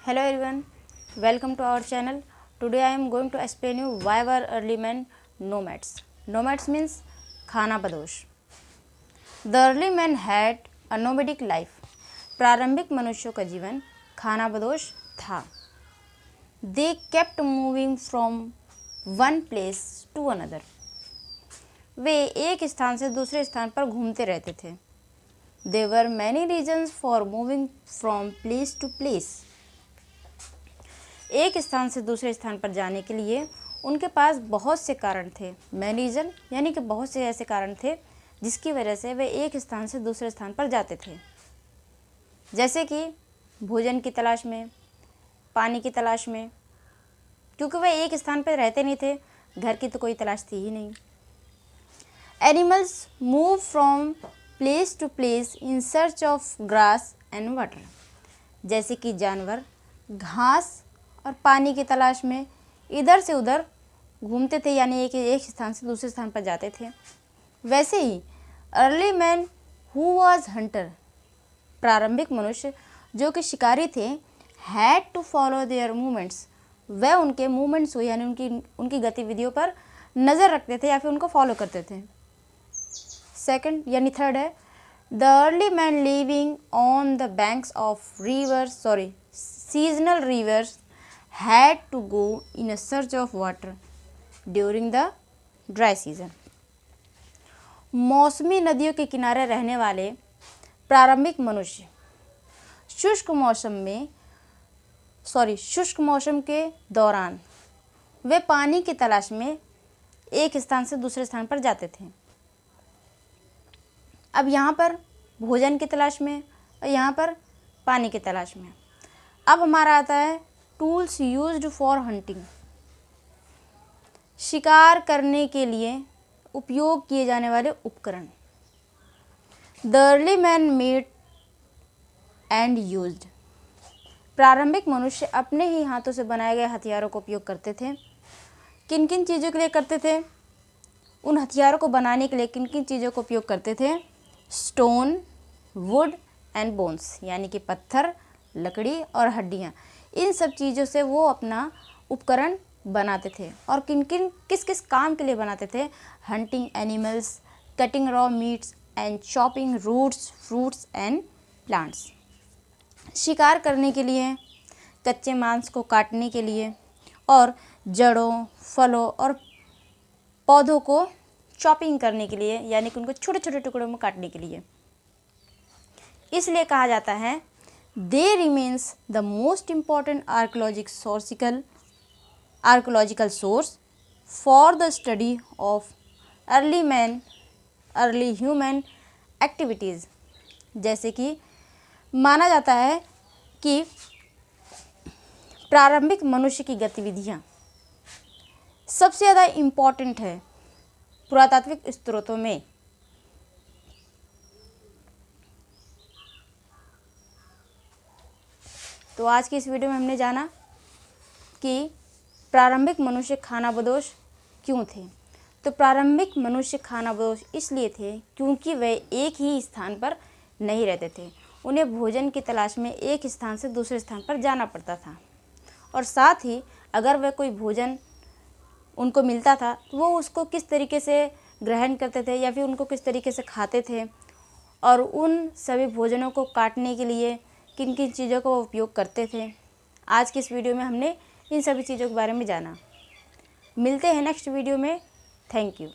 Hello everyone, welcome to our channel. Today I am going to explain you why were early men nomads. Nomads means खानाबदोश. The early men had a nomadic life. प्रारंभिक मनुष्यों का जीवन खानाबदोश था. They kept moving from one place to another. वे एक स्थान से दूसरे स्थान पर घूमते रहते थे. There were many reasons for moving from place to place. एक स्थान से दूसरे स्थान पर जाने के लिए उनके पास बहुत से कारण थे. मैनी रीजन यानी कि बहुत से ऐसे कारण थे जिसकी वजह से वे एक स्थान से दूसरे स्थान पर जाते थे. जैसे कि भोजन की तलाश में, पानी की तलाश में, क्योंकि वे एक स्थान पर रहते नहीं थे, घर की तो कोई तलाश थी ही नहीं. Animals move from place to place in search of grass and water. जैसे कि जानवर घास और पानी की तलाश में इधर से उधर घूमते थे, यानी एक स्थान से दूसरे स्थान पर जाते थे. वैसे ही early man who was hunter, प्रारंभिक मनुष्य जो कि शिकारी थे, had to follow their movements. वह उनके मूवमेंट्स को यानी उनकी गतिविधियों पर नज़र रखते थे या फिर उनको फॉलो करते थे. सेकंड यानी थर्ड है, the early man living on the banks of reverse seasonal rivers had to go in a search of water during the dry season. मौसमी नदियों के किनारे रहने वाले प्रारंभिक मनुष्य शुष्क मौसम के दौरान वे पानी की तलाश में एक स्थान से दूसरे स्थान पर जाते थे. अब यहाँ पर भोजन की तलाश में और यहाँ पर पानी की तलाश में. अब हमारा आता है टूल्स यूज्ड फॉर हंटिंग. शिकार करने के लिए उपयोग किए जाने वाले उपकरण. The early man made and used. प्रारंभिक मनुष्य अपने ही हाथों से बनाए गए हथियारों का उपयोग करते थे. किन किन चीज़ों के लिए करते थे? उन हथियारों को बनाने के लिए किन किन चीज़ों का उपयोग करते थे? स्टोन, वुड एंड बोन्स, यानी कि पत्थर, लकड़ी और हड्डियाँ. इन सब चीज़ों से वो अपना उपकरण बनाते थे. और किस किस काम के लिए बनाते थे? Hunting animals, cutting raw meats and chopping roots, fruits and plants. शिकार करने के लिए, कच्चे मांस को काटने के लिए और जड़ों, फलों और पौधों को चॉपिंग करने के लिए, यानी कि उनको छोटे छोटे टुकड़ों में काटने के लिए. इसलिए कहा जाता है they remains the most important archaeological source for the study of early human activities. जैसे कि माना जाता है कि प्रारंभिक मनुष्य की गतिविधियाँ सबसे ज़्यादा इम्पॉर्टेंट है पुरातात्विक स्रोतों में. तो आज की इस वीडियो में हमने जाना कि प्रारंभिक मनुष्य खानाबदोश क्यों थे. तो प्रारंभिक मनुष्य खानाबदोश इसलिए थे क्योंकि वे एक ही स्थान पर नहीं रहते थे. उन्हें भोजन की तलाश में एक स्थान से दूसरे स्थान पर जाना पड़ता था. और साथ ही अगर वह कोई भोजन उनको मिलता था तो वो उसको किस तरीके से ग्रहण करते थे या फिर उनको किस तरीके से खाते थे, और उन सभी भोजनों को काटने के लिए किन किन चीज़ों का वो उपयोग करते थे. आज की इस वीडियो में हमने इन सभी चीज़ों के बारे में जाना. मिलते हैं नेक्स्ट वीडियो में. Thank you.